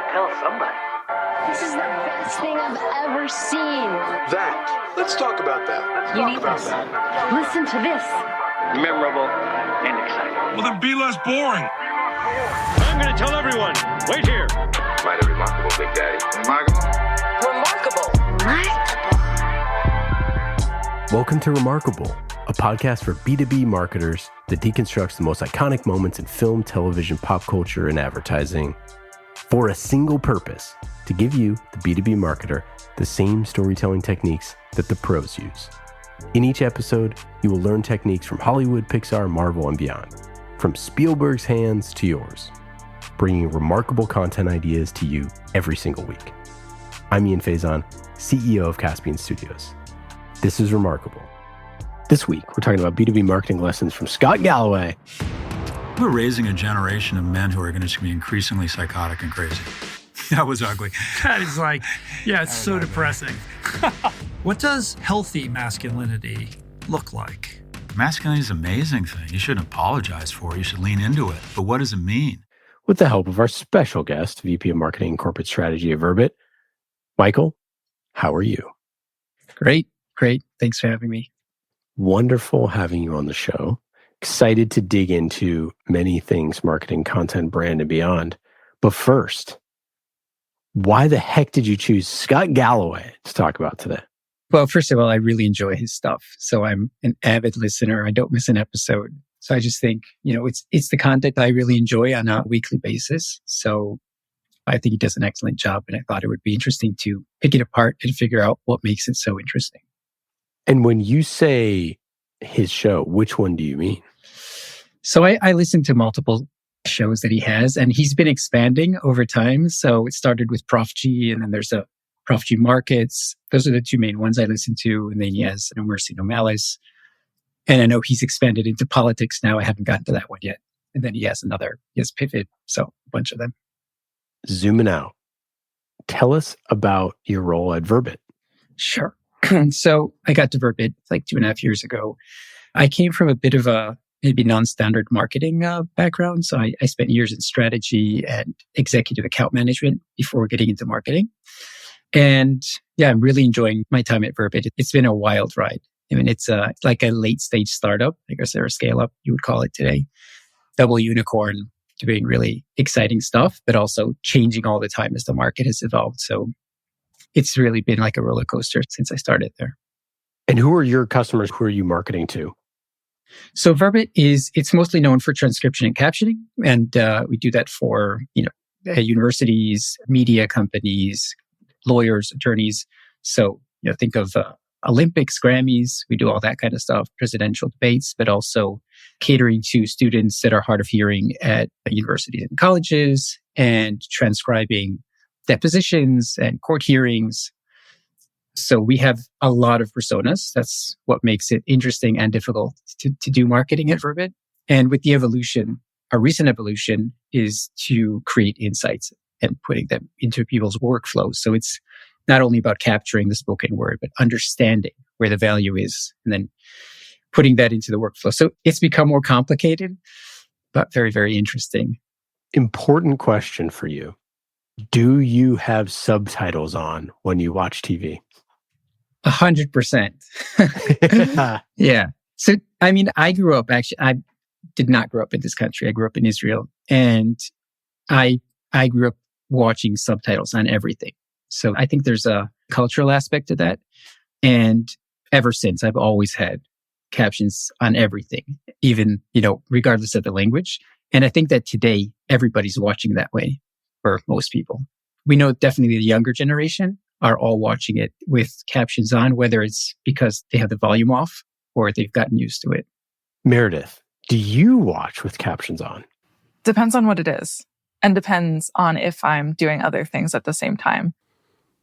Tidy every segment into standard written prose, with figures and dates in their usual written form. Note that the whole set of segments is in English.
gotta tell somebody. This is the best thing I've ever seen. That. Let's talk about that. Listen to this. Memorable and exciting. Will it be less boring? I'm going to tell everyone. Wait here. Mighty remarkable, Big Daddy. Remarkable. Welcome to Remarkable, a podcast for B2B marketers that deconstructs the most iconic moments in film, television, pop culture, and advertising for a single purpose: to give you, the B2B marketer, the same storytelling techniques that the pros use. In each episode, you will learn techniques from Hollywood, Pixar, Marvel, and beyond, from Spielberg's hands to yours, bringing remarkable content ideas to you every single week. I'm Ian Faison, CEO of Caspian Studios. This is Remarkable. This week, we're talking about B2B marketing lessons from Scott Galloway. We're raising a generation of men who are going to be increasingly psychotic and crazy. That was ugly. That is like, yeah, it's so depressing. What does healthy masculinity look like? Masculinity is an amazing thing. You shouldn't apologize for it. You should lean into it. But what does it mean? With the help of our special guest, VP of Marketing and Corporate Strategy at Verbit, Michael, how are you? Great. Thanks for having me. Wonderful having you on the show. Excited to dig into many things, marketing, content, brand, and beyond. But first, why the heck did you choose Scott Galloway to talk about today? Well, first of all, I really enjoy his stuff. So I'm an avid listener. I don't miss an episode. So I just think, it's the content I really enjoy on a weekly basis. So I think he does an excellent job. And I thought it would be interesting to pick it apart and figure out what makes it so interesting. And when you say his show, which one do you mean? So I listen to multiple shows that he has, and he's been expanding over time. So it started with Prof G, and then there's a Prof G Markets. Those are the two main ones I listen to. And then he has No Mercy, No Malice. And I know he's expanded into politics now. I haven't gotten to that one yet. And then he has Pivot. So a bunch of them. Zooming out. Tell us about your role at Verbit. Sure. So I got to Verbit like 2.5 years ago. I came from a bit of a maybe non-standard marketing background. So I spent years in strategy and executive account management before getting into marketing. And yeah, I'm really enjoying my time at Verbit. It's been a wild ride. I mean, it's like a late stage startup, I guess, or a scale up, you would call it today. Double unicorn, doing really exciting stuff, but also changing all the time as the market has evolved. So it's really been like a roller coaster since I started there. And who are your customers? Who are you marketing to? So Verbit it's mostly known for transcription and captioning. And we do that for, universities, media companies, lawyers, attorneys. So, think of Olympics, Grammys, we do all that kind of stuff, presidential debates, but also catering to students that are hard of hearing at universities and colleges, and transcribing depositions and court hearings. So we have a lot of personas. That's what makes it interesting and difficult to do marketing at Verbit. And with the evolution, a recent evolution is to create insights and putting them into people's workflows. So it's not only about capturing the spoken word, but understanding where the value is and then putting that into the workflow. So it's become more complicated, but very, very interesting. Important question for you. Do you have subtitles on when you watch TV? 100%. Yeah. So, I mean, I did not grow up in this country. I grew up in Israel, and I grew up watching subtitles on everything. So I think there's a cultural aspect to that. And ever since, I've always had captions on everything, even, regardless of the language. And I think that today, everybody's watching that way for most people. We know definitely the younger generation are all watching it with captions on, whether it's because they have the volume off or they've gotten used to it. Meredith, do you watch with captions on? Depends on what it is, and depends on if I'm doing other things at the same time.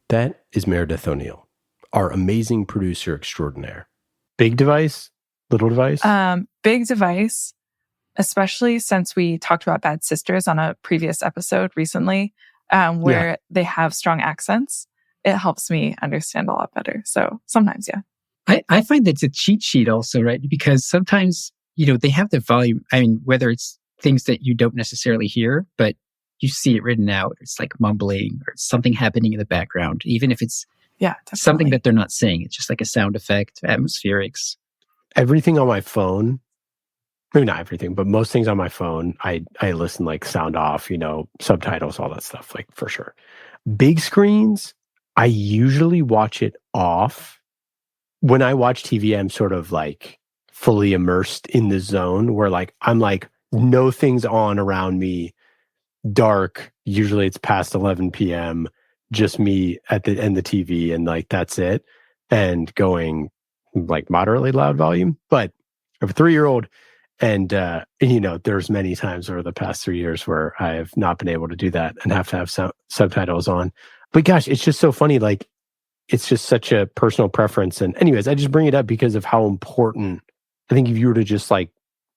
That is Meredith O'Neill, our amazing producer extraordinaire. Big device, little device? Big device, especially since we talked about Bad Sisters on a previous episode recently, where they have strong accents. It helps me understand a lot better. So sometimes, yeah. I find that's a cheat sheet also, right? Because sometimes, they have the volume. I mean, whether it's things that you don't necessarily hear, but you see it written out. It's like mumbling or something happening in the background, even if it's something that they're not saying. It's just like a sound effect, atmospherics. Everything on my phone, maybe not everything, but most things on my phone, I listen like sound off, subtitles, all that stuff, like for sure. Big screens, I usually watch it off. When I watch TV, I'm sort of like fully immersed in the zone where like, I'm like, no thing's on around me, dark. Usually it's past 11 p.m., just me at the end of the TV, and like, that's it. And going like moderately loud volume. But I have a 3-year-old, and there's many times over the past 3 years where I have not been able to do that and have to have subtitles on. But gosh, it's just so funny. Like, it's just such a personal preference. And anyways, I just bring it up because of how important, I think if you were to just like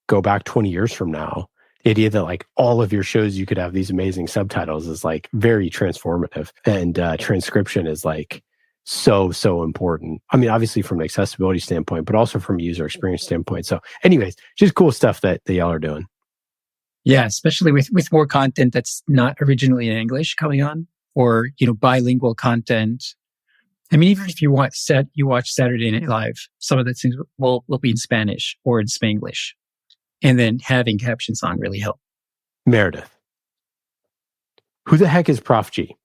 go back 20 years from now, the idea that like all of your shows, you could have these amazing subtitles is like very transformative. And transcription is like so important. I mean, obviously from an accessibility standpoint, but also from a user experience standpoint. So anyways, just cool stuff that y'all are doing. Yeah, especially with more content that's not originally in English coming on, or, bilingual content. I mean, even if you watch Saturday Night Live, some of the things will be in Spanish or in Spanglish. And then having captions on really help. Meredith, who the heck is Prof G?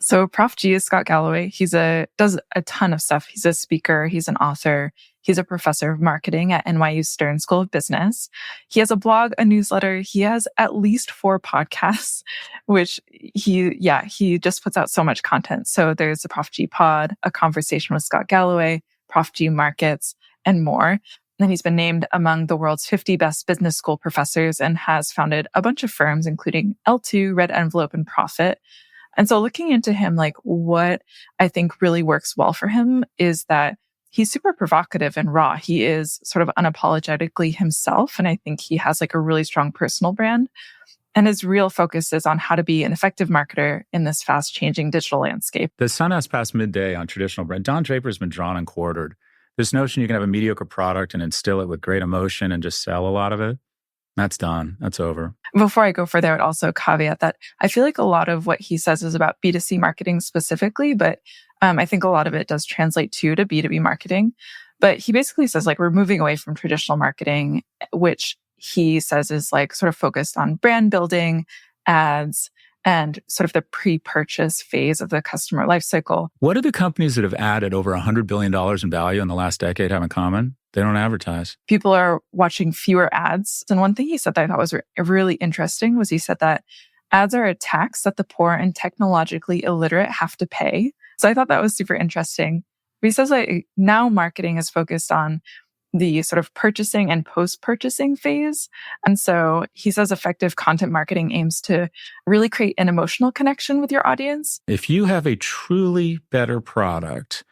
So Prof G is Scott Galloway. He does a ton of stuff. He's a speaker. He's an author. He's a professor of marketing at NYU Stern School of Business. He has a blog, a newsletter. He has at least 4 podcasts, which he just puts out so much content. So there's the Prof G Pod, A Conversation with Scott Galloway, Prof G Markets, and more. And he's been named among the world's 50 best business school professors and has founded a bunch of firms, including L2, Red Envelope, and Profit. And so looking into him, like what I think really works well for him is that he's super provocative and raw. He is sort of unapologetically himself. And I think he has like a really strong personal brand. And his real focus is on how to be an effective marketer in this fast changing digital landscape. The sun has passed midday on traditional brand. Don Draper's been drawn and quartered. This notion you can have a mediocre product and instill it with great emotion and just sell a lot of it, that's done. That's over. Before I go further, I would also caveat that I feel like a lot of what he says is about B2C marketing specifically, but I think a lot of it does translate to B2B marketing. But he basically says like we're moving away from traditional marketing, which he says is like sort of focused on brand building, ads, and sort of the pre-purchase phase of the customer lifecycle. What do the companies that have added over $100 billion in value in the last decade have in common? They don't advertise. People are watching fewer ads. And one thing he said that I thought was really interesting was he said that ads are a tax that the poor and technologically illiterate have to pay. So I thought that was super interesting. But he says like now marketing is focused on the sort of purchasing and post-purchasing phase. And so he says effective content marketing aims to really create an emotional connection with your audience. If you have a truly better product,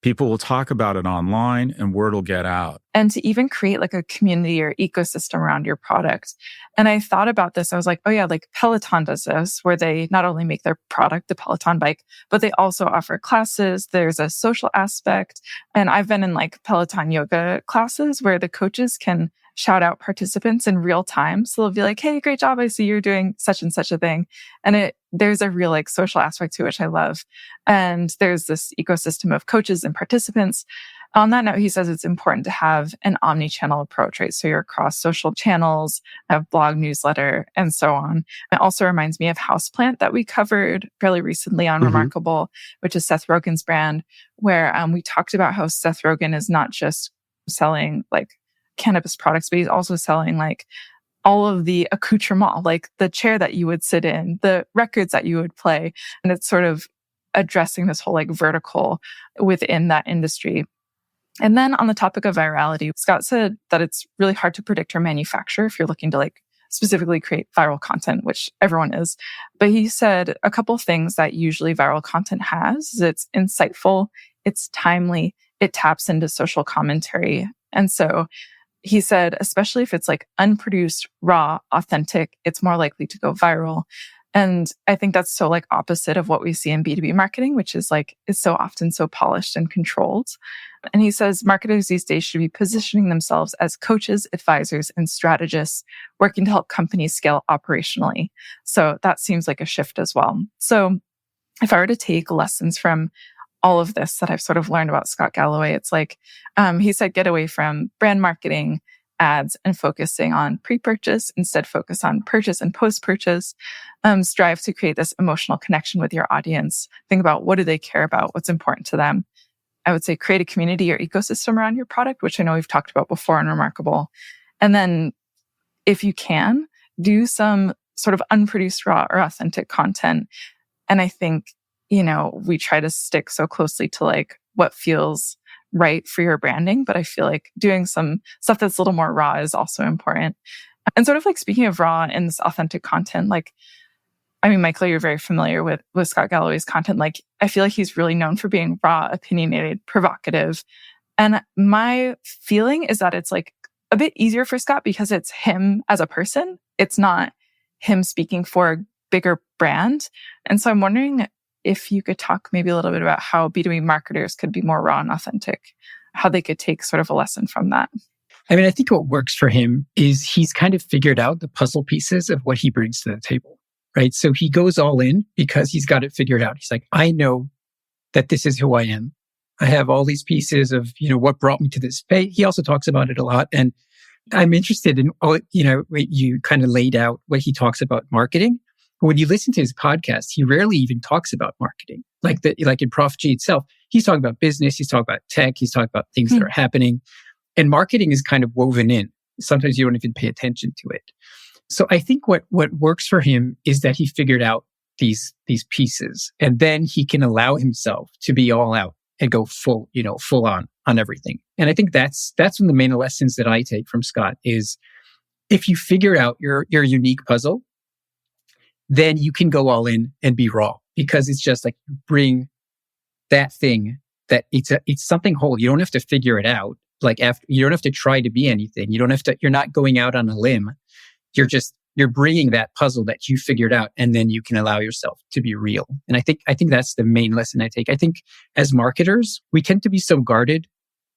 people will talk about it online and word will get out. And to even create like a community or ecosystem around your product. And I thought about this. I was like, oh yeah, like Peloton does this, where they not only make their product, the Peloton bike, but they also offer classes. There's a social aspect. And I've been in like Peloton yoga classes where the coaches can shout out participants in real time. So they'll be like, hey, great job. I see you're doing such and such a thing. And there's a real like social aspect to it, which I love. And there's this ecosystem of coaches and participants. On that note, he says it's important to have an omni-channel approach, right? So you're across social channels, have blog, newsletter, and so on. It also reminds me of Houseplant that we covered fairly recently on Remarkable, which is Seth Rogen's brand, where we talked about how Seth Rogen is not just selling like cannabis products, but he's also selling like all of the accoutrement, like the chair that you would sit in, the records that you would play. And it's sort of addressing this whole like vertical within that industry. And then on the topic of virality, Scott said that it's really hard to predict or manufacture if you're looking to like specifically create viral content, which everyone is. But he said a couple of things that usually viral content has is it's insightful, it's timely, it taps into social commentary. And so he said, especially if it's like unproduced, raw, authentic, it's more likely to go viral. And I think that's so like opposite of what we see in B2B marketing, which is like, it's so often so polished and controlled. And he says marketers these days should be positioning themselves as coaches, advisors, and strategists working to help companies scale operationally. So that seems like a shift as well. So if I were to take lessons from all of this that I've sort of learned about Scott Galloway, it's like, he said, get away from brand marketing, ads, and focusing on pre-purchase. Instead, focus on purchase and post-purchase. Strive to create this emotional connection with your audience. Think about what do they care about? What's important to them? I would say create a community or ecosystem around your product, which I know we've talked about before in Remarkable. And then if you can, do some sort of unproduced, raw, or authentic content. And I think, we try to stick so closely to like what feels right for your branding, but I feel like doing some stuff that's a little more raw is also important. And sort of like speaking of raw and this authentic content, like, I mean, Michael, you're very familiar with Scott Galloway's content. Like, I feel like he's really known for being raw, opinionated, provocative. And my feeling is that it's like a bit easier for Scott because it's him as a person. It's not him speaking for a bigger brand. And so I'm wondering if you could talk maybe a little bit about how B2B marketers could be more raw and authentic, how they could take sort of a lesson from that. I mean, I think what works for him is he's kind of figured out the puzzle pieces of what he brings to the table, right? So he goes all in because he's got it figured out. He's like, I know that this is who I am. I have all these pieces of, what brought me to this page. He also talks about it a lot. And I'm interested in, you kind of laid out what he talks about marketing. When you listen to his podcast, he rarely even talks about marketing. Like in Prof G itself, he's talking about business, he's talking about tech, he's talking about things that are happening. And marketing is kind of woven in. Sometimes you don't even pay attention to it. So I think what works for him is that he figured out these pieces, and then he can allow himself to be all out and go full on everything. And I think that's one of the main lessons that I take from Scott is if you figure out your unique puzzle, then you can go all in and be raw, because it's just like bring that thing that it's something whole. You don't have to figure it out. You don't have to try to be anything. You're not going out on a limb. You're bringing that puzzle that you figured out, and then you can allow yourself to be real. And I think that's the main lesson I take. I think as marketers, we tend to be so guarded.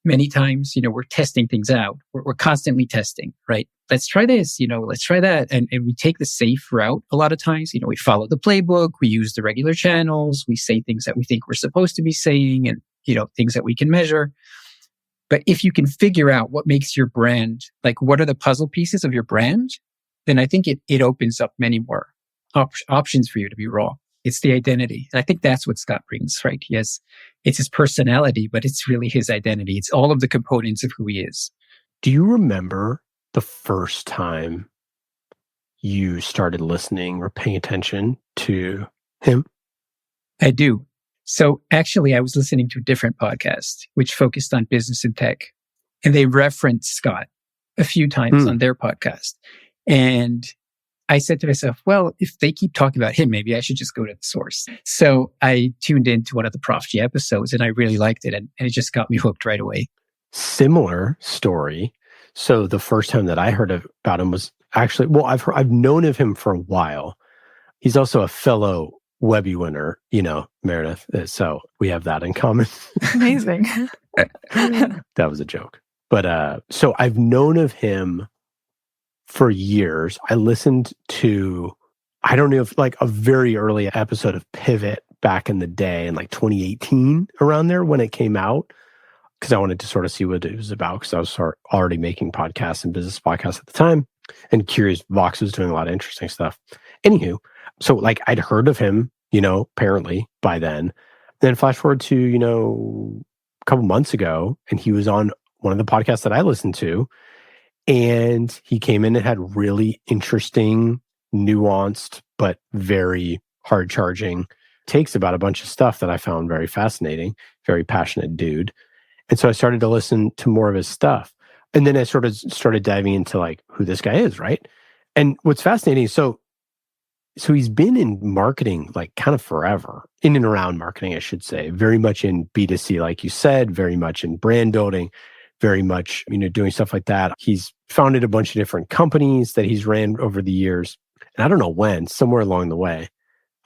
Many times, we're testing things out. We're constantly testing, right? Let's try this, let's try that. And we take the safe route a lot of times. We follow the playbook. We use the regular channels. We say things that we think we're supposed to be saying and, things that we can measure. But if you can figure out what makes your brand, like what are the puzzle pieces of your brand, then I think it opens up many more options for you to be raw. It's the identity. And I think that's what Scott brings, right? It's his personality, but it's really his identity. It's all of the components of who he is. Do you remember the first time you started listening or paying attention to him? I do. So actually, I was listening to a different podcast, which focused on business and tech. And they referenced Scott a few times on their podcast. And I said to myself, well, if they keep talking about him, maybe I should just go to the source. So I tuned into one of the Prof G episodes and I really liked it. And it just got me hooked right away. Similar story. So the first time that I heard about him was actually, I've known of him for a while. He's also a fellow Webby winner, Meredith. So we have that in common. Amazing. That was a joke. But so I've known of him for years. I listened to, I don't know if like a very early episode of Pivot back in the day in like 2018, around there when it came out, because I wanted to sort of see what it was about, because I was already making podcasts and business podcasts at the time, and curious Vox was doing a lot of interesting stuff. Anywho, so like I'd heard of him, apparently by then. Then flash forward to, a couple months ago, and he was on one of the podcasts that I listened to. And he came in and had really interesting, nuanced, but very hard-charging takes about a bunch of stuff that I found very fascinating. Very passionate dude. And so I started to listen to more of his stuff. And then I sort of started diving into like who this guy is, right? And what's fascinating, so he's been in marketing like kind of forever, in and around marketing, I should say. Very much in B2C, like you said, very much in brand building, very much, doing stuff like that. He's founded a bunch of different companies that he's ran over the years. And I don't know when, somewhere along the way,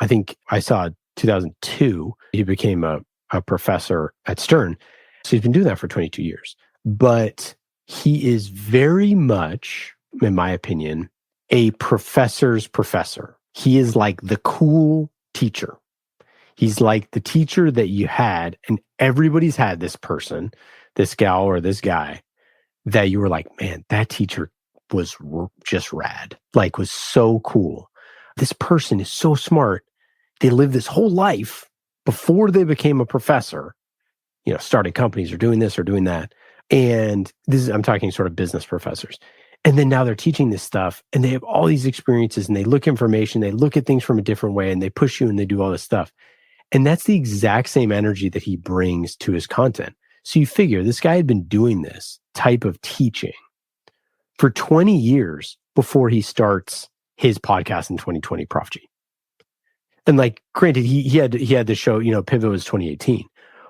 I think I saw 2002, he became a professor at Stern. So he's been doing that for 22 years. But he is very much, in my opinion, a professor's professor. He is like the cool teacher. He's like the teacher that you had, and everybody's had this person, this gal or this guy, that you were like, man, that teacher was just rad, like was so cool. This person is so smart. They lived this whole life before they became a professor, started companies or doing this or doing that. And I'm talking sort of business professors. And then now they're teaching this stuff and they have all these experiences and they look information, they look at things from a different way and they push you and they do all this stuff. And that's the exact same energy that he brings to his content. So you figure this guy had been doing this type of teaching for 20 years before he starts his podcast in 2020, Prof G. And like, granted, he had the show, Pivot was 2018.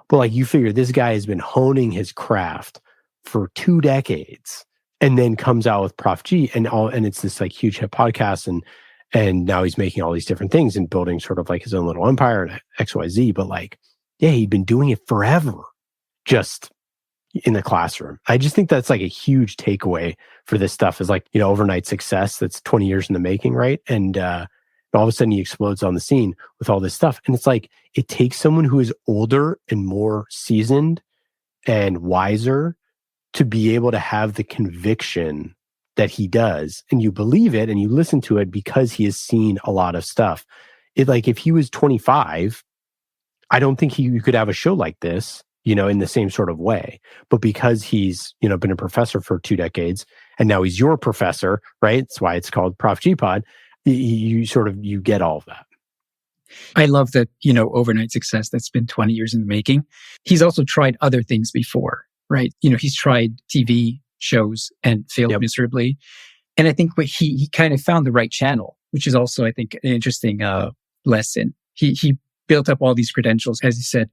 But like, you figure this guy has been honing his craft for 2 decades and then comes out with Prof G and it's this like huge hit podcast. And now he's making all these different things and building sort of like his own little empire and XYZ. But like, yeah, he'd been doing it forever, just in the classroom. I just think that's like a huge takeaway for this stuff is like, overnight success that's 20 years in the making, right? And all of a sudden he explodes on the scene with all this stuff. And it's like, it takes someone who is older and more seasoned and wiser to be able to have the conviction that he does. And you believe it and you listen to it because he has seen a lot of stuff. Like if he was 25, I don't think you could have a show like this, in the same sort of way. But because he's, been a professor for 2 decades and now he's your professor, right? That's why it's called Prof G Pod. You get all of that. I love that, overnight success that's been 20 years in the making. He's also tried other things before, right? He's tried TV shows and failed miserably. And I think he kind of found the right channel, which is also, I think, an interesting lesson. He built up all these credentials, as he said,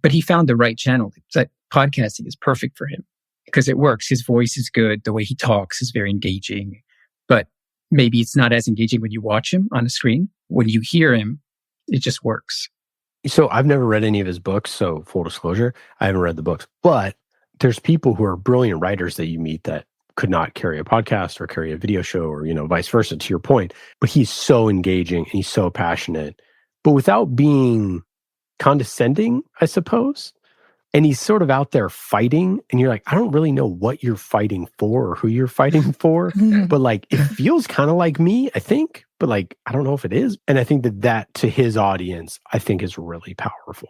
but he found the right channel. That podcasting is perfect for him because it works. His voice is good. The way he talks is very engaging, but maybe it's not as engaging when you watch him on a screen. When you hear him, it just works. So I've never read any of his books. So full disclosure, I haven't read the books, but there's people who are brilliant writers that you meet that could not carry a podcast or carry a video show or, vice versa, to your point. But he's so engaging and he's so passionate, but without being condescending, I suppose. And he's sort of out there fighting and you're like, I don't really know what you're fighting for or who you're fighting for, but like, it feels kind of like me, I think, but like, I don't know if it is. And I think that to his audience, I think is really powerful.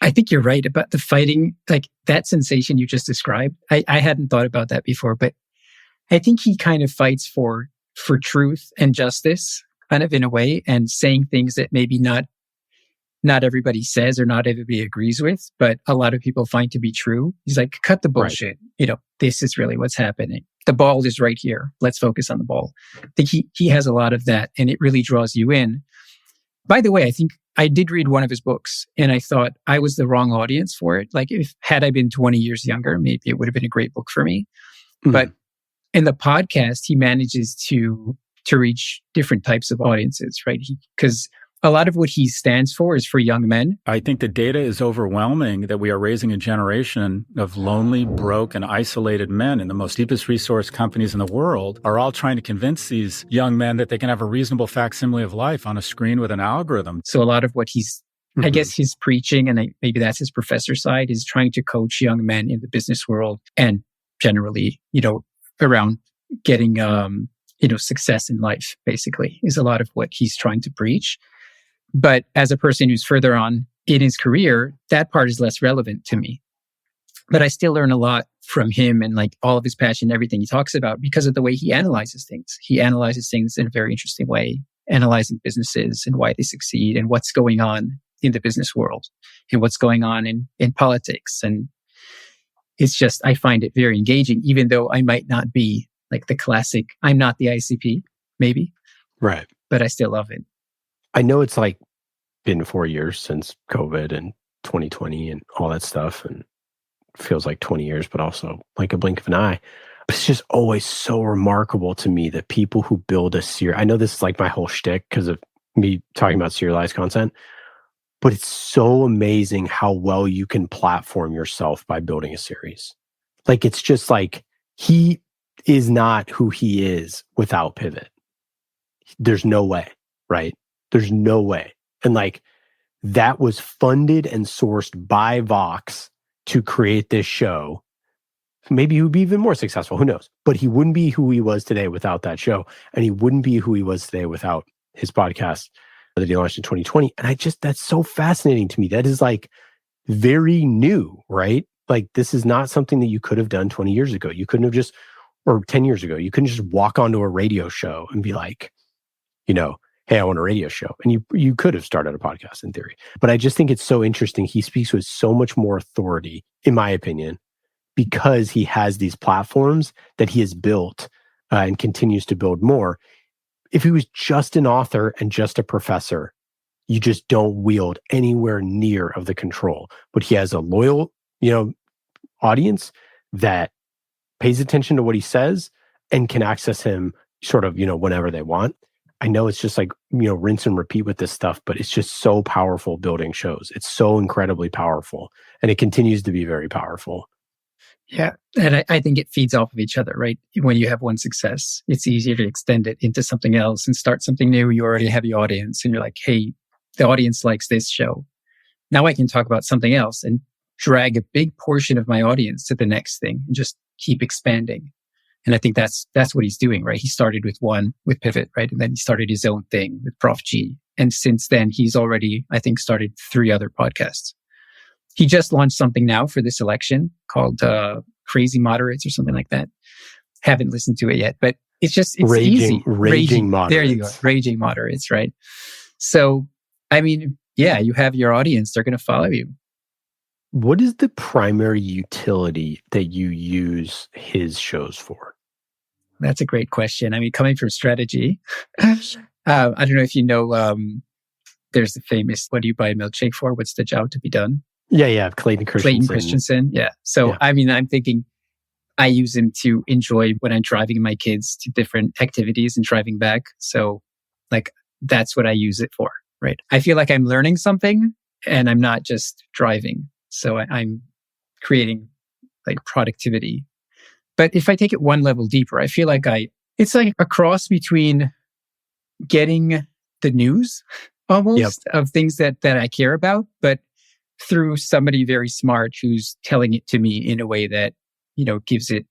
I think you're right about the fighting, like that sensation you just described. I hadn't thought about that before, but I think he kind of fights for truth and justice kind of in a way and saying things that maybe not everybody says or not everybody agrees with, but a lot of people find to be true. He's like, cut the bullshit. Right. This is really what's happening. The ball is right here. Let's focus on the ball. I think he has a lot of that and it really draws you in. By the way, I think I did read one of his books and I thought I was the wrong audience for it. Like had I been 20 years younger, maybe it would have been a great book for me. Mm-hmm. But in the podcast, he manages to reach different types of audiences, right? Because a lot of what he stands for is for young men. I think the data is overwhelming that we are raising a generation of lonely, broke, and isolated men, and the most deepest resource companies in the world are all trying to convince these young men that they can have a reasonable facsimile of life on a screen with an algorithm. So a lot I guess he's preaching, and maybe that's his professor side, is trying to coach young men in the business world and generally, around getting, success in life, basically, is a lot of what he's trying to preach. But as a person who's further on in his career, that part is less relevant to me. But I still learn a lot from him and like all of his passion, everything he talks about because of the way he analyzes things. He analyzes things in a very interesting way, analyzing businesses and why they succeed and what's going on in the business world and what's going on in politics. And it's just, I find it very engaging, even though I might not be like the classic, I'm not the ICP, maybe. Right. But I still love it. I know it's like been 4 years since COVID and 2020 and all that stuff. And it feels like 20 years, but also like a blink of an eye. It's just always so remarkable to me that people who build a series, I know this is like my whole shtick because of me talking about serialized content, but it's so amazing how well you can platform yourself by building a series. Like, it's just like, he is not who he is without Pivot. There's no way, right? There's no way. And like, that was funded and sourced by Vox to create this show. Maybe he would be even more successful. Who knows? But he wouldn't be who he was today without that show. And he wouldn't be who he was today without his podcast that he launched in 2020. And that's so fascinating to me. That is like very new, right? Like, this is not something that you could have done 20 years ago. You couldn't have just, or 10 years ago, you couldn't just walk onto a radio show and be like, hey, I want a radio show. And you could have started a podcast in theory. But I just think it's so interesting. He speaks with so much more authority, in my opinion, because he has these platforms that he has built and continues to build more. If he was just an author and just a professor, you just don't wield anywhere near of the control. But he has a loyal, audience that pays attention to what he says and can access him sort of, whenever they want. I know it's just like, rinse and repeat with this stuff, but it's just so powerful building shows. It's so incredibly powerful, and it continues to be very powerful. Yeah. And I think it feeds off of each other, right? When you have one success, it's easier to extend it into something else and start something new. You already have your audience and you're like, hey, the audience likes this show. Now I can talk about something else and drag a big portion of my audience to the next thing and just keep expanding. And I think that's what he's doing, right? He started with Pivot, right? And then he started his own thing with Prof G. And since then, he's already, I think, started 3 other podcasts. He just launched something now for this election called Crazy Moderates or something like that. Haven't listened to it yet, but it's easy. Raging Moderates. There you go. Raging Moderates, right? So, I mean, yeah, you have your audience. They're going to follow you. What is the primary utility that you use his shows for? That's a great question. I mean, coming from strategy, I don't know if you know, there's the famous, what do you buy a milkshake for? What's the job to be done? Yeah. Clayton Christensen. Yeah. So, yeah. I mean, I'm thinking I use him to enjoy when I'm driving my kids to different activities and driving back. So, like, that's what I use it for, right? I feel like I'm learning something and I'm not just driving. So I'm creating like productivity. But if I take it one level deeper, I feel like it's like a cross between getting the news almost of things that I care about, but through somebody very smart who's telling it to me in a way that, gives it,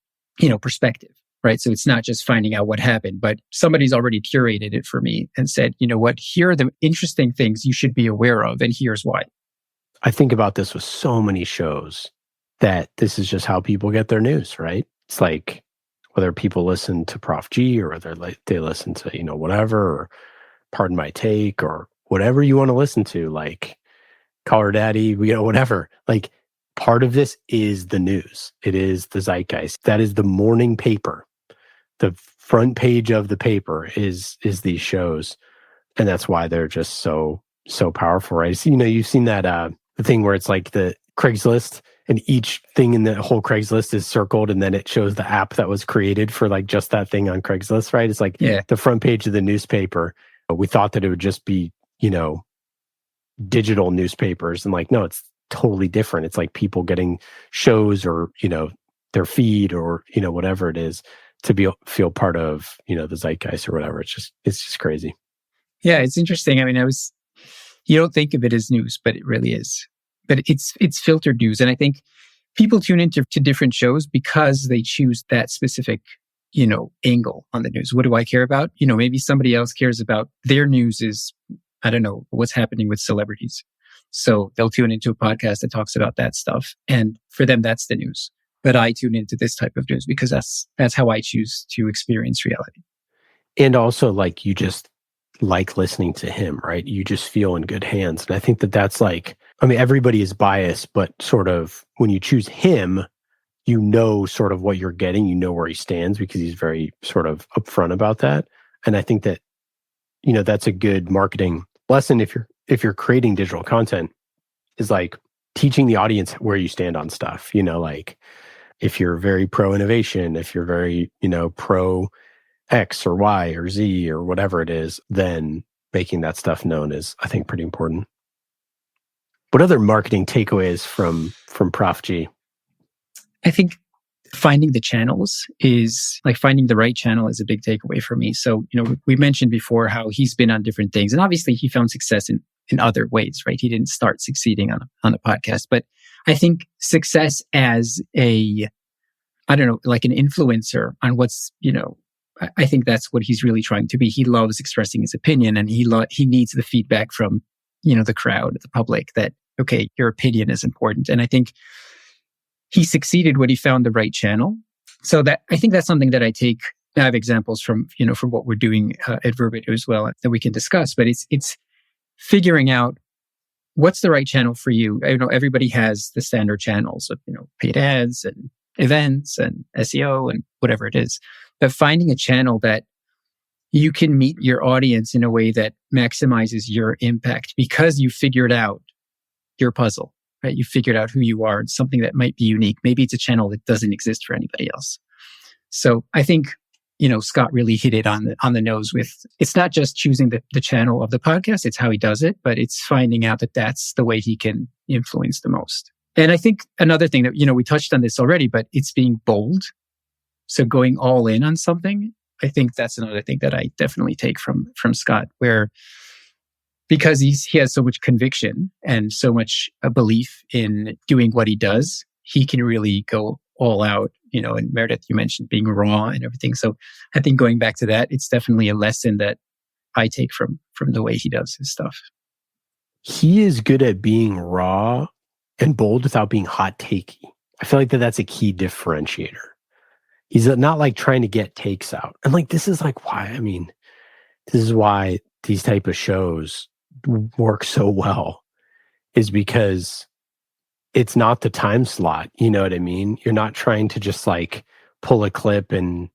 perspective, right? So it's not just finding out what happened, but somebody's already curated it for me and said, you know what, here are the interesting things you should be aware of, and here's why. I think about this with so many shows that this is just how people get their news, right? It's like whether people listen to Prof G or whether they listen to, whatever, or Pardon My Take or whatever you want to listen to, like Call Her Daddy, whatever. Like, part of this is the news. It is the zeitgeist. That is the morning paper. The front page of the paper is these shows. And that's why they're just so powerful, right? So, you've seen that the thing where it's like the Craigslist and each thing in the whole Craigslist is circled and then it shows the app that was created for like just that thing on Craigslist, right? It's like the front page of the newspaper. We thought that it would just be, digital newspapers, and like, no, it's totally different. It's like people getting shows or, their feed or, whatever it is to feel part of, the zeitgeist or whatever. It's just crazy. Yeah, it's interesting. I mean, you don't think of it as news, but it really is. But it's filtered news. And I think people tune into different shows because they choose that specific, angle on the news. What do I care about? Maybe somebody else cares about their news is, I don't know, what's happening with celebrities. So they'll tune into a podcast that talks about that stuff. And for them, that's the news. But I tune into this type of news because that's how I choose to experience reality. And also, like, you just like listening to him, right? You just feel in good hands. And I think that's like, everybody is biased, but sort of when you choose him, sort of what you're getting, where he stands because he's very sort of upfront about that. And I think that, that's a good marketing lesson if you're creating digital content, is like teaching the audience where you stand on stuff, like, If you're very pro innovation, if you're very, pro X or Y or Z or whatever it is, then making that stuff known is, I think, pretty important. What other marketing takeaways from Prof G? I think finding the channels is like finding the right channel is a big takeaway for me. So, we mentioned before how he's been on different things, and obviously he found success in other ways, right? He didn't start succeeding on a podcast, but I think success as like an influencer on what's, I think that's what he's really trying to be. He loves expressing his opinion, and he needs the feedback from, the crowd, the public, that, okay, your opinion is important. And I think he succeeded when he found the right channel. So that, I think that's something that I have examples from what we're doing at Verbit as well that we can discuss, but it's figuring out what's the right channel for you. Everybody has the standard channels of, paid ads and events and SEO and whatever it is, but finding a channel that you can meet your audience in a way that maximizes your impact because you figured out your puzzle, right? You figured out who you are and something that might be unique. Maybe it's a channel that doesn't exist for anybody else. So I think, Scott really hit it on the nose with, it's not just choosing the channel of the podcast, it's how he does it, but it's finding out that that's the way he can influence the most. And I think another thing that, we touched on this already, but it's being bold. So going all in on something, I think that's another thing that I definitely take from Scott, where because he has so much conviction and so much belief in doing what he does, he can really go all out, and Meredith, you mentioned being raw and everything. So I think going back to that, it's definitely a lesson that I take from the way he does his stuff. He is good at being raw and bold without being hot takey. I feel like that's a key differentiator. He's not like trying to get takes out. And like, this is like why, this is why these type of shows work so well, is because it's not the time slot. You know what I mean? You're not trying to just like pull a clip and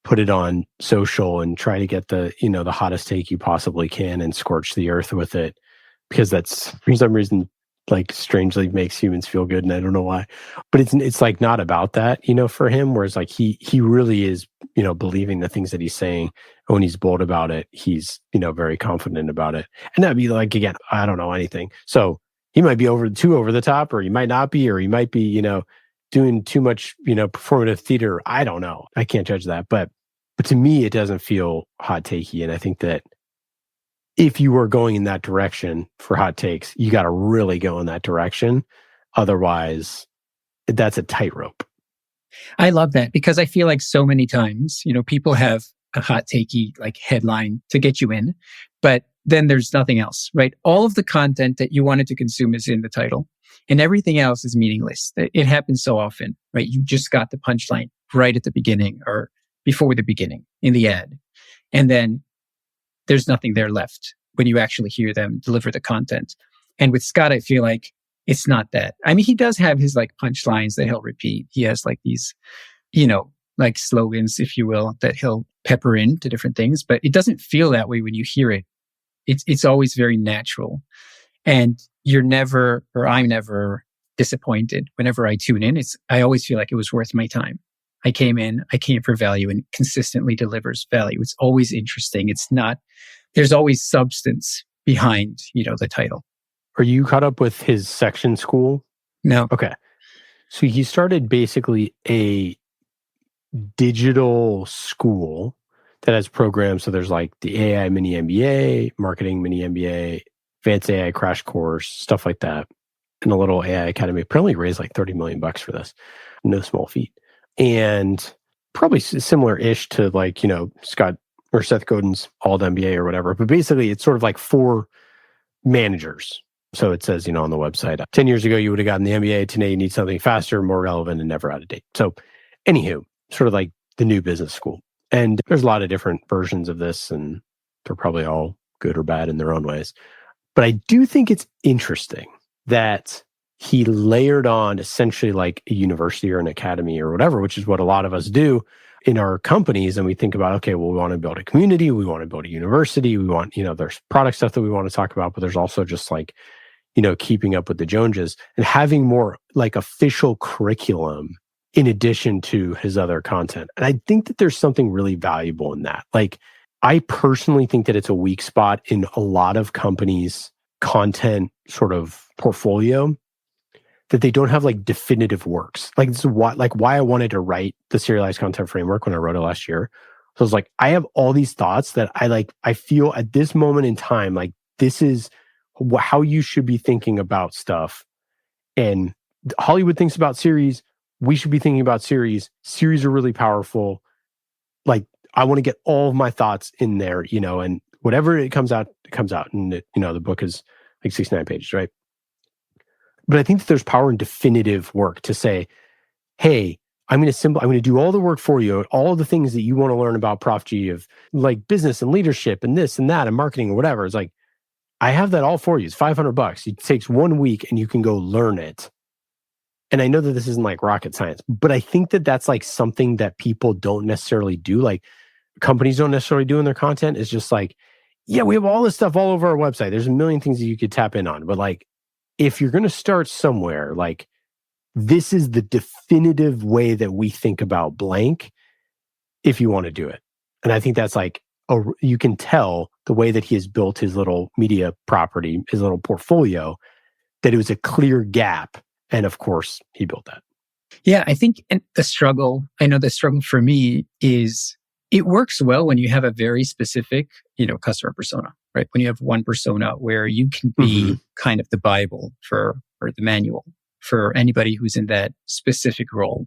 put it on social and try to get the, the hottest take you possibly can and scorch the earth with it, because that's for some reason like strangely makes humans feel good, and I don't know why. But it's like not about that, for him. Whereas like he really is, believing the things that he's saying, and when he's bold about it, he's very confident about it. And that'd be like, again, I don't know anything, so he might be too over the top, or he might not be, or he might be, doing too much, performative theater. I don't know. I can't judge that, but to me, it doesn't feel hot takey, and I think that if you were going in that direction for hot takes, you got to really go in that direction. Otherwise, that's a tightrope. I love that, because I feel like so many times, people have a hot takey like headline to get you in, but then there's nothing else, right? All of the content that you wanted to consume is in the title, and everything else is meaningless. It happens so often, right? You just got the punchline right at the beginning or before the beginning in the ad, and then there's nothing there left when you actually hear them deliver the content. And with Scott, I feel like it's not that. He does have his like punchlines that he'll repeat. He has like these, like slogans, if you will, that he'll pepper into different things, but it doesn't feel that way when you hear it. It's always very natural. And I'm never disappointed whenever I tune in. I always feel like it was worth my time. I came for value, and it consistently delivers value. It's always interesting. There's always substance behind, the title. Are you caught up with his section school? No. Okay. So he started basically a digital school that has programs. So there's like the AI mini MBA, marketing mini MBA, advanced AI crash course, stuff like that. And a little AI academy. Apparently raised like $30 million for this. No small feat. And probably similar-ish to like, Scott or Seth Godin's Alt MBA or whatever. But basically it's sort of like for managers. So it says, on the website, 10 years ago, you would have gotten the MBA. Today, you need something faster, more relevant, and never out of date. So anywho, sort of like the new business school. And there's a lot of different versions of this, and they're probably all good or bad in their own ways. But I do think it's interesting that he layered on essentially like a university or an academy or whatever, which is what a lot of us do in our companies. And we think about, okay, well, we want to build a community. We want to build a university. We want, there's product stuff that we want to talk about, but there's also just like, keeping up with the Joneses and having more like official curriculum in addition to his other content. And I think that there's something really valuable in that. Like, I personally think that it's a weak spot in a lot of companies' content sort of portfolio, that they don't have like definitive works. Like, this is why I wanted to write the serialized content framework when I wrote it last year. So I was like, I have all these thoughts that I feel at this moment in time, like this is how you should be thinking about stuff. And Hollywood thinks about series. We should be thinking about series. Series are really powerful. Like, I want to get all of my thoughts in there, and whatever it comes out. And, the book is like 69 pages, right? But I think that there's power in definitive work to say, hey, I'm going to do all the work for you, all the things that you want to learn about Prof G of like business and leadership and this and that and marketing or whatever. It's like, I have that all for you. It's $500. It takes 1 week and you can go learn it. And I know that this isn't like rocket science, but I think that that's like something that people don't necessarily do. Like, companies don't necessarily do in their content. It's just like, yeah, we have all this stuff all over our website. There's a million things that you could tap in on. But like, if you're going to start somewhere, like, this is the definitive way that we think about blank if you want to do it. And I think that's like, you can tell the way that he has built his little media property, his little portfolio, that it was a clear gap. And of course, he built that. Yeah, I think the struggle for me is it works well when you have a very specific, customer persona, right? When you have one persona where you can be kind of the Bible or the manual for anybody who's in that specific role.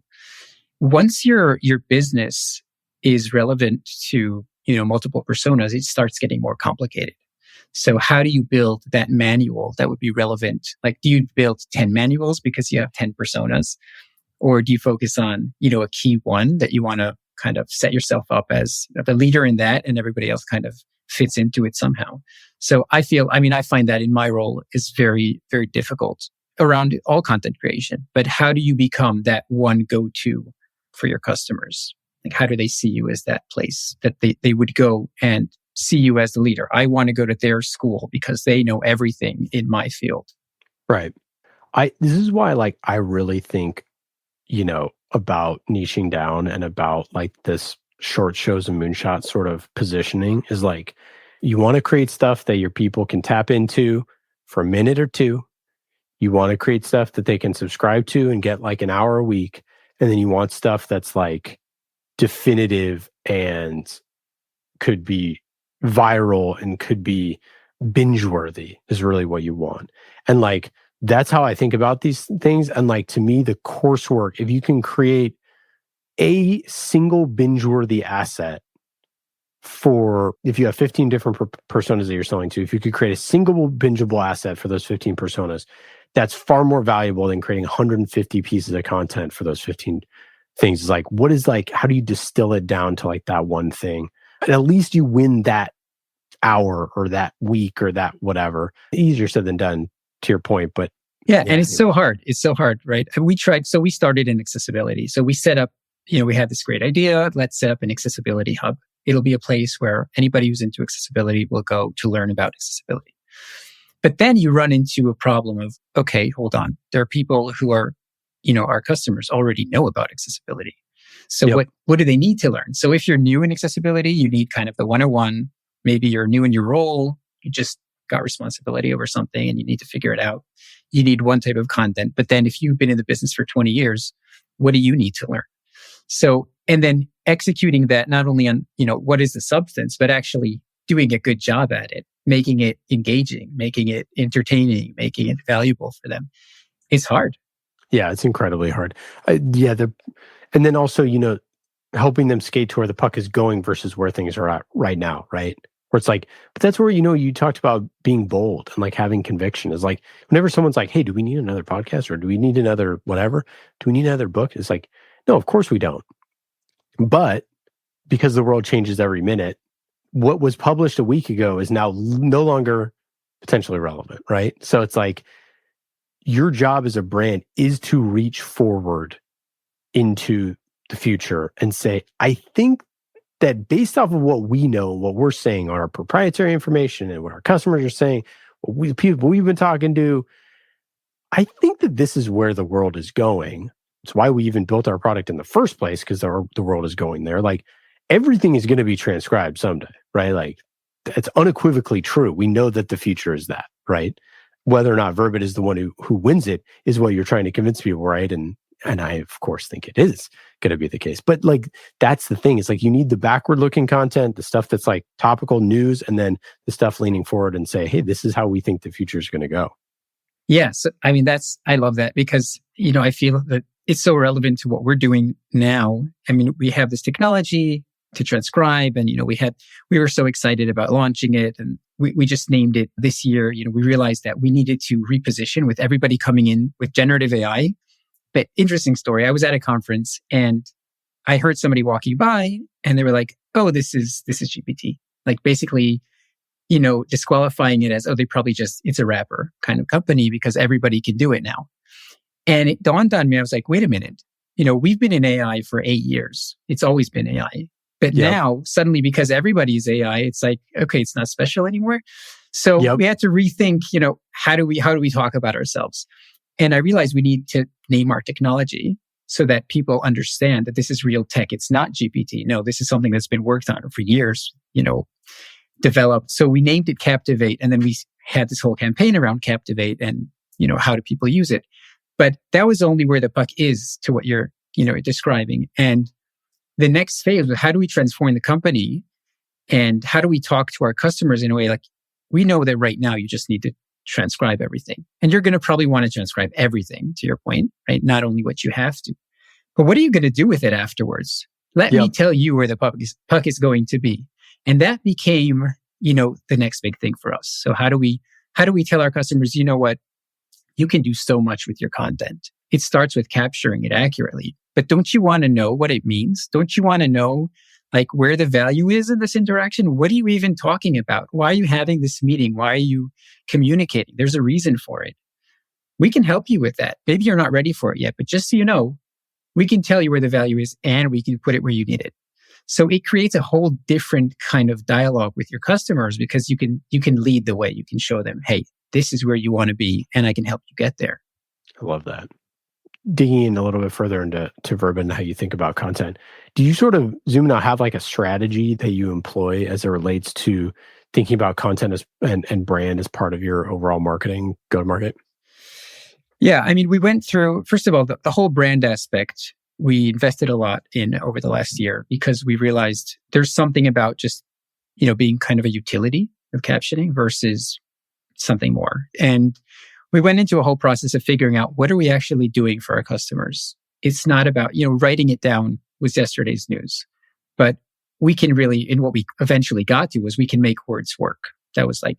Once your business is relevant to, multiple personas, it starts getting more complicated. So how do you build that manual that would be relevant? Like, do you build 10 manuals because you have 10 personas? Or do you focus on, a key one that you want to kind of set yourself up as the leader in that, and everybody else kind of fits into it somehow? So I find that in my role is very, very difficult around all content creation. But how do you become that one go-to for your customers? Like, how do they see you as that place that they would go and see you as the leader? I want to go to their school because they know everything in my field. Right. This is why, like, I really think, about niching down and about like this short shows and moonshot sort of positioning is like, you want to create stuff that your people can tap into for a minute or two. You want to create stuff that they can subscribe to and get like an hour a week. And then you want stuff that's like definitive and could be viral and could be binge-worthy is really what you want. And like, that's how I think about these things. And like, to me, the coursework, if you can create a single binge-worthy asset if you have 15 different personas that you're selling to, if you could create a single bingeable asset for those 15 personas, that's far more valuable than creating 150 pieces of content for those 15 things. It's like, how do you distill it down to like that one thing? And at least you win that hour or that week or that whatever. Easier said than done, to your point, but yeah, and it's so hard. It's so hard, right? We started in accessibility. So we set up, we had this great idea. Let's set up an accessibility hub. It'll be a place where anybody who's into accessibility will go to learn about accessibility. But then you run into a problem of, okay, hold on. There are people who are, our customers already know about accessibility. So what do they need to learn? So if you're new in accessibility, you need kind of the 101. Maybe you're new in your role. You just got responsibility over something and you need to figure it out. You need one type of content. But then if you've been in the business for 20 years, what do you need to learn? So, and then executing that not only on, what is the substance, but actually doing a good job at it, making it engaging, making it entertaining, making it valuable for them. It's hard. Yeah, it's incredibly hard. And then also, helping them skate to where the puck is going versus where things are at right now, right? Where it's like, but that's where, you talked about being bold and like having conviction is like, whenever someone's like, hey, do we need another podcast or do we need another whatever? Do we need another book? It's like, no, of course we don't. But because the world changes every minute, what was published a week ago is now no longer potentially relevant, right? So it's like, your job as a brand is to reach forward into the future and say, I think that based off of what we know, what we're saying on our proprietary information and what our customers are saying, what people we've been talking to, I think that this is where the world is going. It's why we even built our product in the first place, because the world is going there. Like, everything is going to be transcribed someday, right? Like, it's unequivocally true. We know that the future is that, right? Whether or not Verbit is the one who wins it is what you're trying to convince people, right? And I, of course, think it is going to be the case. But like, that's the thing. It's like, you need the backward-looking content, the stuff that's like topical news, and then the stuff leaning forward and say, hey, this is how we think the future is going to go. Yes. I mean, I love that because, I feel that it's so relevant to what we're doing now. I mean, we have this technology to transcribe, and, we were so excited about launching it, and we just named it this year. We realized that we needed to reposition with everybody coming in with generative AI. But interesting story. I was at a conference and I heard somebody walking by and they were like, oh, this is GPT. Like, basically, disqualifying it as, oh, it's a wrapper kind of company because everybody can do it now. And it dawned on me, I was like, wait a minute, we've been in AI for 8 years. It's always been AI. But now suddenly, because everybody's AI, it's like, okay, it's not special anymore. So we had to rethink, how do we talk about ourselves? And I realized we need to name our technology so that people understand that this is real tech. It's not GPT. No, this is something that's been worked on for years, developed. So we named it Captivate. And then we had this whole campaign around Captivate and, how do people use it? But that was only where the puck is to what you're, describing. And the next phase was, how do we transform the company? And how do we talk to our customers in a way like, we know that right now you just need to transcribe everything. And you're going to probably want to transcribe everything, to your point, right? Not only what you have to, but what are you going to do with it afterwards? Let me tell you where the puck is going to be. And that became, the next big thing for us. So how do we tell our customers, you know what? You can do so much with your content. It starts with capturing it accurately. But don't you want to know what it means? Don't you want to know like where the value is in this interaction? What are you even talking about? Why are you having this meeting? Why are you communicating? There's a reason for it. We can help you with that. Maybe you're not ready for it yet, but just so you know, we can tell you where the value is and we can put it where you need it. So it creates a whole different kind of dialogue with your customers because you can lead the way. You can show them, hey, this is where you want to be and I can help you get there. I love that. Digging in a little bit further into Verbit and how you think about content, do you sort of zoom out, have like a strategy that you employ as it relates to thinking about content and brand as part of your overall marketing go-to-market? Yeah, I mean, we went through, first of all, the whole brand aspect, we invested a lot in over the last year because we realized there's something about just, being kind of a utility of captioning versus something more. And we went into a whole process of figuring out what are we actually doing for our customers. It's not about, writing it down was yesterday's news, but we can really, and what we eventually got to was we can make words work. That was like,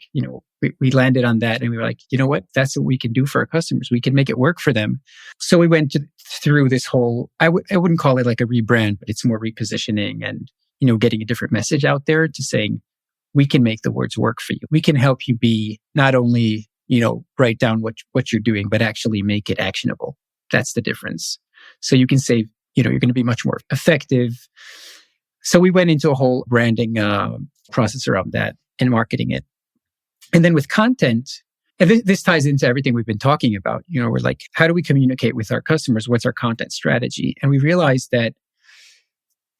we landed on that and we were like, you know what? That's what we can do for our customers. We can make it work for them. So we went through this whole, I wouldn't call it like a rebrand, but it's more repositioning and, getting a different message out there to saying, we can make the words work for you. We can help you be not only, write down what you're doing, but actually make it actionable. That's the difference. So you can say, you're going to be much more effective. So we went into a whole branding process around that and marketing it. And then with content, and this ties into everything we've been talking about. We're like, how do we communicate with our customers? What's our content strategy? And we realized that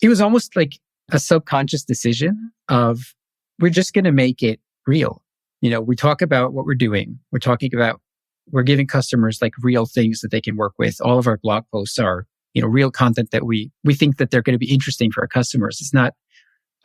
it was almost like a subconscious decision of, we're just going to make it real. We talk about what we're doing. We're giving customers like real things that they can work with. All of our blog posts are, real content that we think that they're going to be interesting for our customers. It's not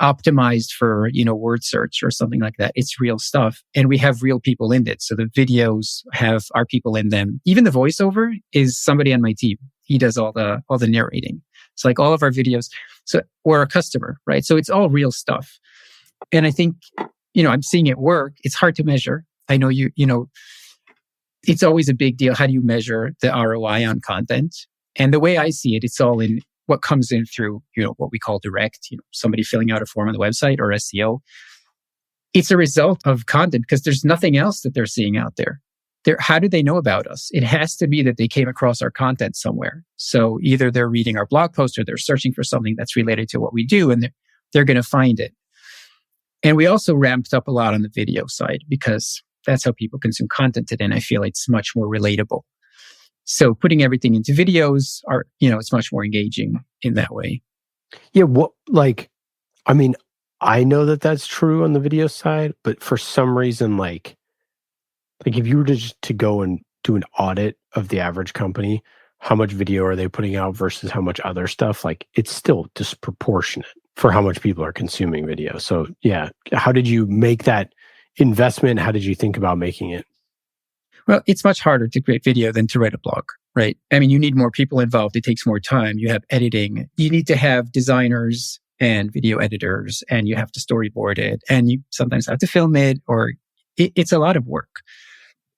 optimized for, word search or something like that. It's real stuff. And we have real people in it. So the videos have our people in them. Even the voiceover is somebody on my team. He does all the narrating. It's like all of our videos. So we're a customer, right? So it's all real stuff. And I think, I'm seeing it work. It's hard to measure. I know it's always a big deal. How do you measure the ROI on content? And the way I see it, it's all in what comes in through, what we call direct, somebody filling out a form on the website or SEO. It's a result of content because there's nothing else that they're seeing out there. How do they know about us? It has to be that they came across our content somewhere. So either they're reading our blog post or they're searching for something that's related to what we do and they're going to find it. And we also ramped up a lot on the video side because that's how people consume content today. And I feel it's much more relatable. So putting everything into videos it's much more engaging in that way. Yeah. I know that that's true on the video side, but for some reason, like if you were to go and do an audit of the average company, how much video are they putting out versus how much other stuff? Like it's still disproportionate for how much people are consuming video. So yeah, how did you make that investment? How did you think about making it? Well, it's much harder to create video than to write a blog, right? I mean, you need more people involved. It takes more time. You have editing. You need to have designers and video editors, and you have to storyboard it, and you sometimes have to film it, or it's a lot of work.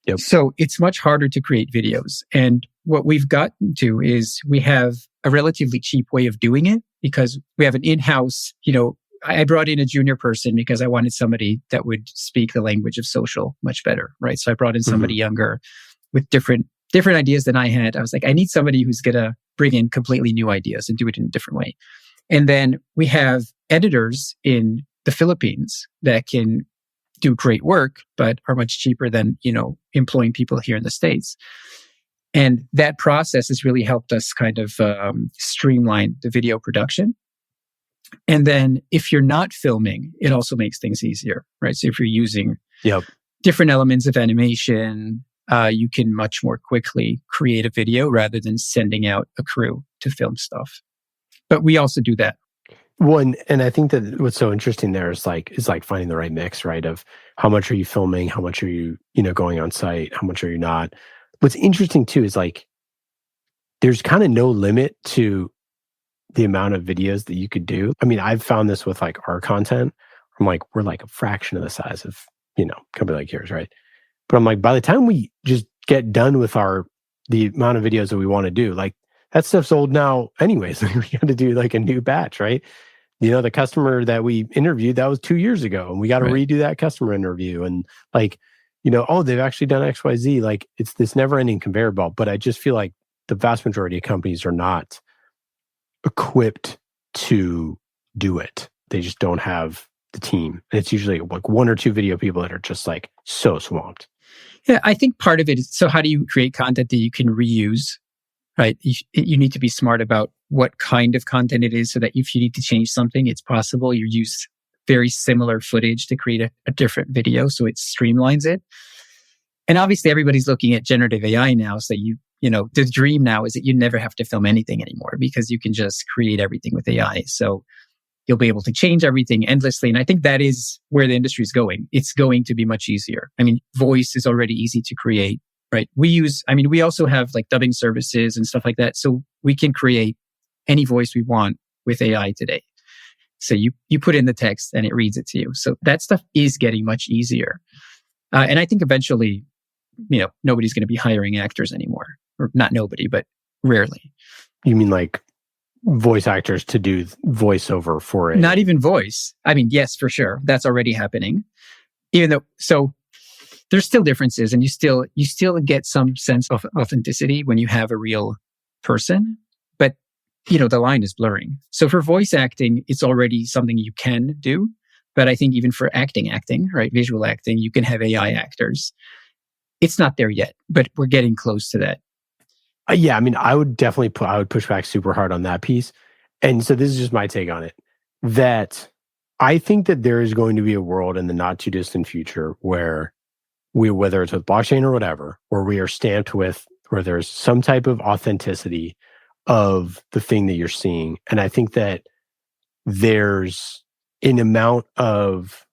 Yep. So it's much harder to create videos. And what we've gotten to is we have a relatively cheap way of doing it because we have an in-house, I brought in a junior person because I wanted somebody that would speak the language of social much better, right? So I brought in somebody younger with different ideas than I had. I was like, I need somebody who's going to bring in completely new ideas and do it in a different way. And then we have editors in the Philippines that can do great work, but are much cheaper than, employing people here in the States. And that process has really helped us kind of streamline the video production. And then if you're not filming, it also makes things easier, right? So if you're using different elements of animation, you can much more quickly create a video rather than sending out a crew to film stuff. But we also do that. One, and I think that what's so interesting there is finding the right mix, right? Of how much are you filming, how much are you, going on site, how much are you not? What's interesting too is there's kind of no limit to the amount of videos that you could do. I mean, I've found this with our content. I'm we're a fraction of the size of, company like yours, right? But I'm by the time we just get done with the amount of videos that we want to do, that stuff's old now anyways. We got to do a new batch, right? The customer that we interviewed, that was 2 years ago, and we got to redo that customer interview. And they've actually done XYZ. It's this never ending conveyor belt. But I just feel like the vast majority of companies are not equipped to do it. They just don't have the team. And it's usually one or two video people that are just so swamped. Yeah, I think part of it is, so how do you create content that you can reuse, right? You need to be smart about what kind of content it is so that if you need to change something, it's possible. You use very similar footage to create a different video, so it streamlines it. And obviously everybody's looking at generative AI now, so the dream now is that you never have to film anything anymore because you can just create everything with AI. So you'll be able to change everything endlessly. And I think that is where the industry is going. It's going to be much easier. I mean, voice is already easy to create, right? We also have dubbing services and stuff like that. So we can create any voice we want with AI today. So you put in the text and it reads it to you. So that stuff is getting much easier. And I think eventually, nobody's going to be hiring actors anymore. Or not nobody, but rarely. You mean voice actors to do voiceover for it? Not even voice. I mean, yes, for sure. That's already happening. So there's still differences, and you still get some sense of authenticity when you have a real person, but the line is blurring. So for voice acting, it's already something you can do. But I think even for acting, right, visual acting, you can have AI actors. It's not there yet, but we're getting close to that. Yeah, I mean, I would push back super hard on that piece. And so this is just my take on it, that I think that there is going to be a world in the not too distant future where whether it's with blockchain or whatever, where we are stamped with, where there's some type of authenticity of the thing that you're seeing. And I think that there's an amount of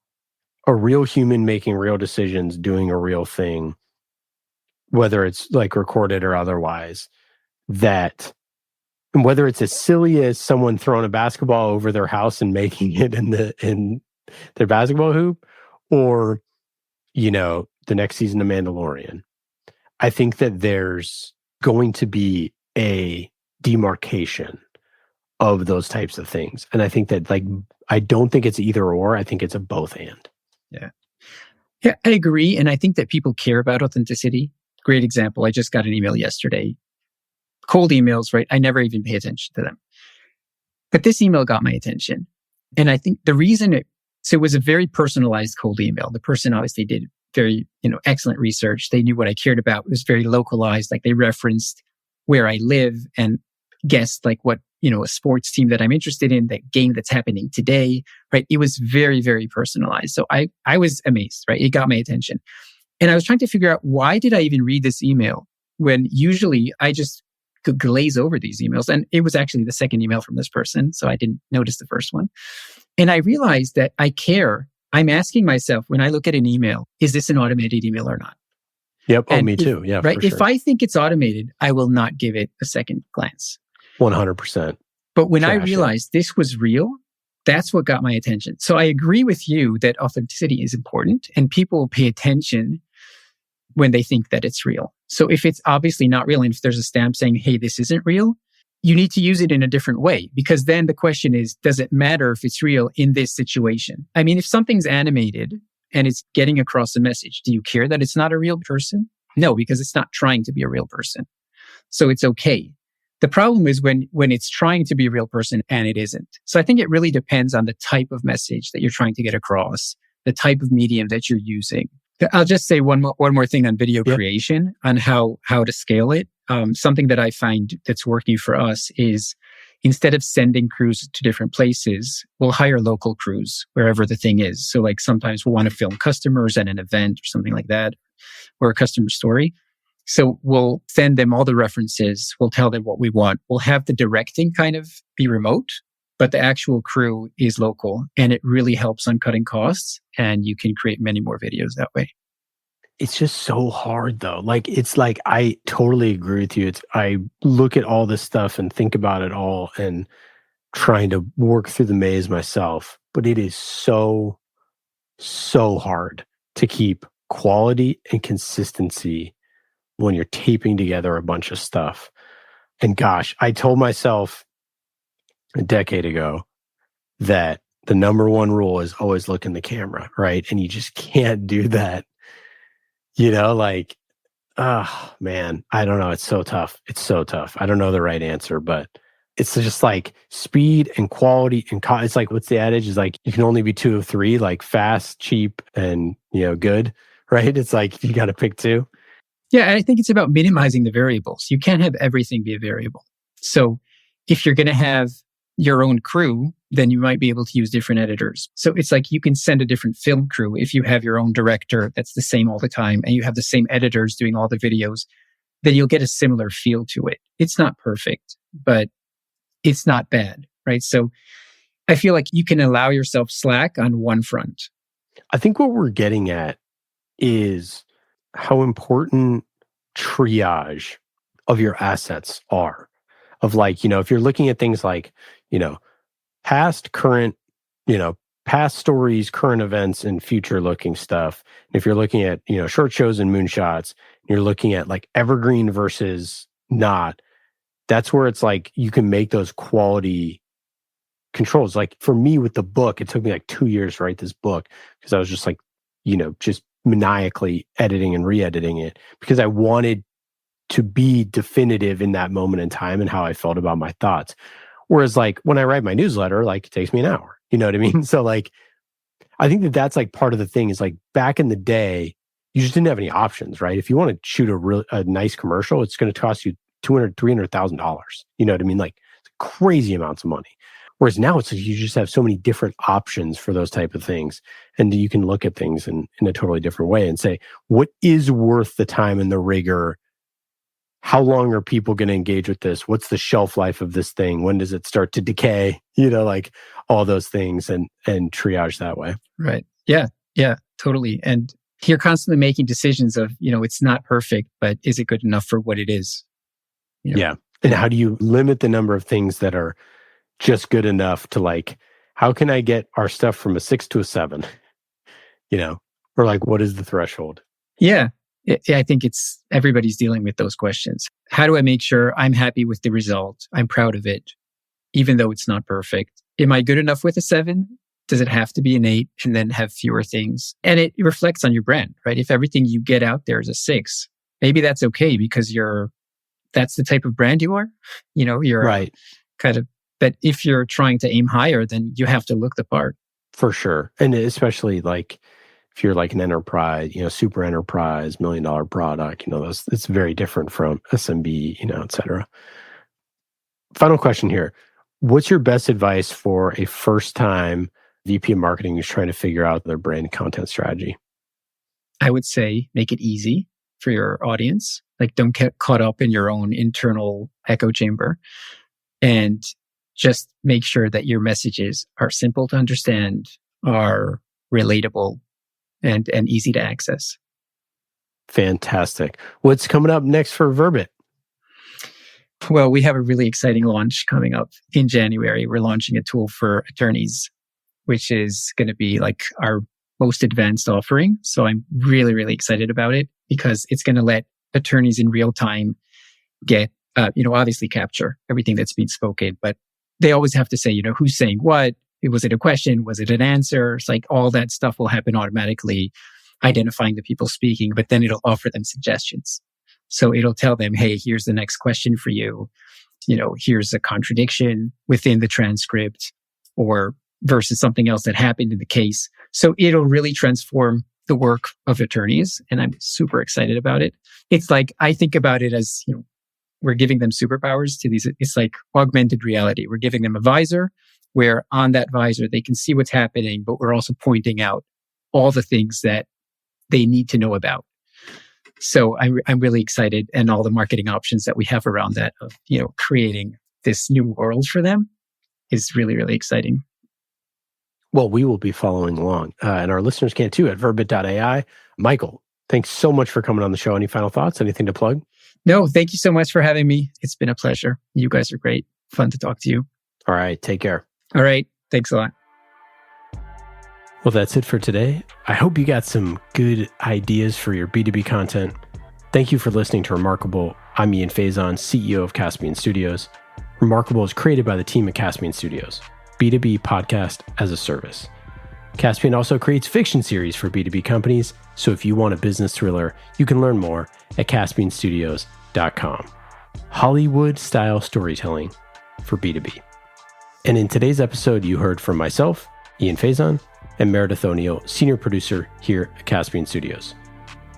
a real human making real decisions, doing a real thing, whether it's recorded or otherwise, that whether it's as silly as someone throwing a basketball over their house and making it in their basketball hoop, or the next season of Mandalorian, I think that there's going to be a demarcation of those types of things. And I think that I don't think it's either or. I think it's a both and. Yeah, I agree. And I think that people care about authenticity. Great example. I just got an email yesterday. Cold emails, right? I never even pay attention to them. But this email got my attention. And I think the reason it was a very personalized cold email. The person obviously did very, excellent research. They knew what I cared about. It was very localized. They referenced where I live and guessed like what, a sports team that I'm interested in, that game that's happening today, right? It was very, very personalized. So I was amazed, right? It got my attention. And I was trying to figure out, why did I even read this email when usually I just could glaze over these emails? And it was actually the second email from this person, so I didn't notice the first one. And I realized that I care. I'm asking myself when I look at an email, is this an automated email or not? Yep. Oh, me too. Yeah, right. For sure. If I think it's automated, I will not give it a second glance. 100%. But when I realized this was real, that's what got my attention. So I agree with you that authenticity is important, and people will pay attention when they think that it's real. So if it's obviously not real, and if there's a stamp saying, hey, this isn't real, you need to use it in a different way, because then the question is, does it matter if it's real in this situation? I mean, if something's animated and it's getting across a message, do you care that it's not a real person? No, because it's not trying to be a real person. So it's okay. The problem is when it's trying to be a real person and it isn't. So I think it really depends on the type of message that you're trying to get across, the type of medium that you're using. I'll just say one more thing on video creation, on how to scale it. Something that I find that's working for us is, instead of sending crews to different places, we'll hire local crews wherever the thing is. So like sometimes we'll want to film customers at an event or something like that, or a customer story. So we'll send them all the references. We'll tell them what we want. We'll have the directing kind of be remote, but the actual crew is local, and it really helps on cutting costs, and you can create many more videos that way. It's just so hard though. I totally agree with you. I look at all this stuff and think about it all and trying to work through the maze myself, but it is so hard to keep quality and consistency when you're taping together a bunch of stuff. And gosh, I told myself a decade ago that the number one rule is always look in the camera, right? And you just can't do that. Oh man, I don't know. It's so tough. I don't know the right answer, but it's just like speed and quality and it's like, what's the adage? Is like, you can only be two of three, like fast, cheap, and good, right? It's like, you got to pick two. Yeah, I think it's about minimizing the variables. You can't have everything be a variable. So if you're going to have your own crew, then you might be able to use different editors. So it's like you can send a different film crew if you have your own director that's the same all the time, and you have the same editors doing all the videos, then you'll get a similar feel to it. It's not perfect, but it's not bad, right? So I feel like you can allow yourself slack on one front. I think what we're getting at is how important triage of your assets are. Of like, if you're looking at things like, past, current, past stories, current events, and future looking stuff. And if you're looking at, short shows and moonshots, and you're looking at like evergreen versus not, that's where it's like you can make those quality controls. Like for me with the book, it took me like 2 years to write this book, because I was just like, just maniacally editing and re-editing it, because I wanted to be definitive in that moment in time and how I felt about my thoughts. Whereas like when I write my newsletter, like it takes me an hour, you know what I mean? So like, I think that's like part of the thing is like back in the day, you just didn't have any options, right? If you want to shoot a nice commercial, it's going to cost you $200,000, $300,000. You know what I mean? Like crazy amounts of money. Whereas now it's like you just have so many different options for those type of things. And you can look at things in a totally different way and say, what is worth the time and the rigor? How long are people going to engage with this? What's the shelf life of this thing? When does it start to decay? Like all those things, and triage that way. Right. Yeah. Yeah, totally. And you're constantly making decisions of, it's not perfect, but is it good enough for what it is? Yeah. And how do you limit the number of things that are just good enough to like, how can I get our stuff from a 6 to a 7? Or like, what is the threshold? Yeah. I think everybody's dealing with those questions. How do I make sure I'm happy with the result? I'm proud of it, even though it's not perfect. Am I good enough with a 7? Does it have to be an 8 and then have fewer things? And it reflects on your brand, right? If everything you get out there is a 6, maybe that's okay because that's the type of brand you are. You're right. Kind of, but if you're trying to aim higher, then you have to look the part. For sure. And especially like, if you're like an enterprise, super enterprise, $1 million product, it's very different from SMB, et cetera. Final question here. What's your best advice for a first-time VP of marketing who's trying to figure out their brand content strategy? I would say make it easy for your audience. Like, don't get caught up in your own internal echo chamber, and just make sure that your messages are simple to understand, are relatable, and easy to access. Fantastic. What's coming up next for Verbit? Well, we have a really exciting launch coming up in January. We're launching a tool for attorneys, which is going to be like our most advanced offering. So I'm really, really excited about it because it's going to let attorneys in real time get, obviously capture everything that's being spoken, but they always have to say, who's saying what? Was it a question? Was it an answer? It's like all that stuff will happen automatically, identifying the people speaking, but then it'll offer them suggestions. So it'll tell them, hey, here's the next question for you. Here's a contradiction within the transcript or versus something else that happened in the case. So it'll really transform the work of attorneys. And I'm super excited about it. It's like, I think about it as, we're giving them superpowers to these. It's like augmented reality. We're giving them a visor where on that visor, they can see what's happening, but we're also pointing out all the things that they need to know about. So I'm really excited, and all the marketing options that we have around that of, creating this new world for them is really, really exciting. Well, we will be following along, and our listeners can too at Verbit.ai. Michael, thanks so much for coming on the show. Any final thoughts? Anything to plug? No, thank you so much for having me. It's been a pleasure. You guys are great. Fun to talk to you. All right. Take care. All right. Thanks a lot. Well, that's it for today. I hope you got some good ideas for your B2B content. Thank you for listening to Remarkable. I'm Ian Faison, CEO of Caspian Studios. Remarkable is created by the team at Caspian Studios, B2B podcast as a service. Caspian also creates fiction series for B2B companies, so if you want a business thriller, you can learn more at caspianstudios.com. Hollywood-style storytelling for B2B. And in today's episode, you heard from myself, Ian Faison, and Meredith O'Neill, senior producer here at Caspian Studios.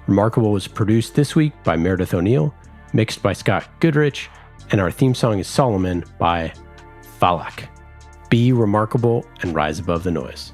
Remarkable was produced this week by Meredith O'Neill, mixed by Scott Goodrich, and our theme song is Solomon by Falak. Be remarkable and rise above the noise.